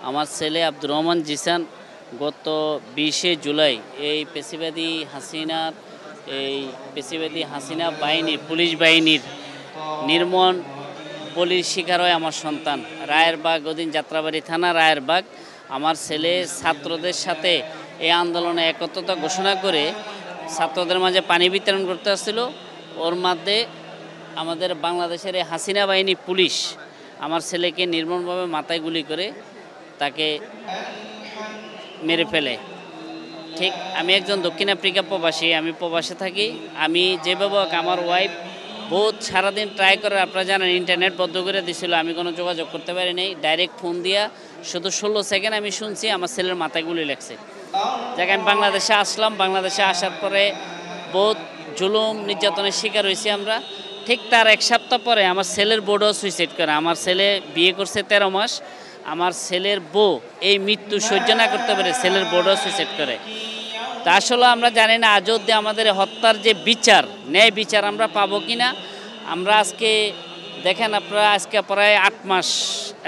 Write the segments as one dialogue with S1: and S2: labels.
S1: আমার ছেলে আব্দুর রহমান জিসান গত 20শে জুলাই এই পেশিবাদী হাসিনা বাহিনী পুলিশ বাহিনীর নির্মম বলির শিকার হয় আমার সন্তান। রায়েরবাগ ওদিন যাত্রাবাড়ি থানা রায়েরবাগ। আমার ছেলে ছাত্রদের সাথে এই আন্দোলনে একত্রতা ঘোষণা করে ছাত্রদের মাঝে পানি বিতরণ করতে আসছিল। ওর মধ্যে আমাদের বাংলাদেশের এই হাসিনা বাহিনী পুলিশ আমার ছেলেকে নির্মমভাবে মাথায় গুলি করে তাকে মেরে ফেলে। ঠিক আমি একজন দক্ষিণ আফ্রিকা প্রবাসী, আমি প্রবাসে থাকি। আমি যেভাবে আমার ওয়াইফ বহুত সারাদিন ট্রাই করে, আপনারা জানেন ইন্টারনেট বন্ধ করে দিয়েছিল, আমি কোনো যোগাযোগ করতে পারি নাই। ডাইরেক্ট ফোন দিয়া শুধু 16 সেকেন্ড আমি শুনছি আমার ছেলের মাথায় গুলি লাগছে। যাকে আমি বাংলাদেশে আসলাম, বাংলাদেশে আসার পরে বহুত জুলুম নির্যাতনের শিকার হয়েছি আমরা। ঠিক তার 1 সপ্তাহ পরে আমার ছেলের বউও সুইসাইড করে। আমার ছেলে বিয়ে করছে 13 মাস। আমার ছেলের বউ এই মৃত্যু সহ্য না করতে পারে ছেলের বউও সুইসাইড করে। তা আসলে আমরা জানি না আজ অবধি আমাদের হত্যার যে বিচার, ন্যায় বিচার আমরা পাবো কি না। আমরা আজকে দেখেন, আপনারা আজকে প্রায় 8 মাস,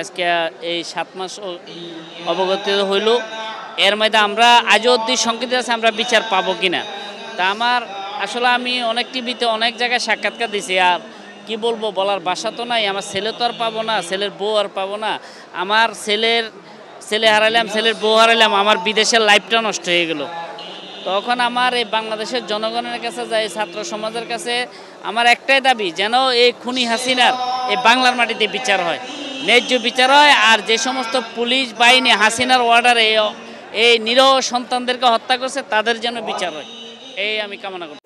S1: আজকে এই 7 মাস অবগত হইল। এর মধ্যে আমরা আজ অবধি শঙ্কিত আছে আমরা বিচার পাবো কি না। তা আমার আসলে আমি অনেক টিভিতে অনেক জায়গায় সাক্ষাৎকার দিছি, আর কি বলবো, বলার ভাষা তো নাই। আমার ছেলে তো আর পাবো না, ছেলের বউ আর পাবো না। আমার ছেলে হারাইলাম, ছেলের বউ হারাইলাম, আমার বিদেশের লাইফটা নষ্ট হয়ে গেল। তখন আমার এই বাংলাদেশের জনগণের কাছে যায়, ছাত্র সমাজের কাছে আমার একটাই দাবি, যেন এই খুনি হাসিনার এই বাংলার মাটিতে বিচার হয়, ন্যায্য বিচার হয়। আর যে সমস্ত পুলিশ বাহিনী হাসিনার অর্ডারে এই নিরহ সন্তানদেরকে হত্যা করছে তাদের যেন বিচার হয়, এই আমি কামনা করি।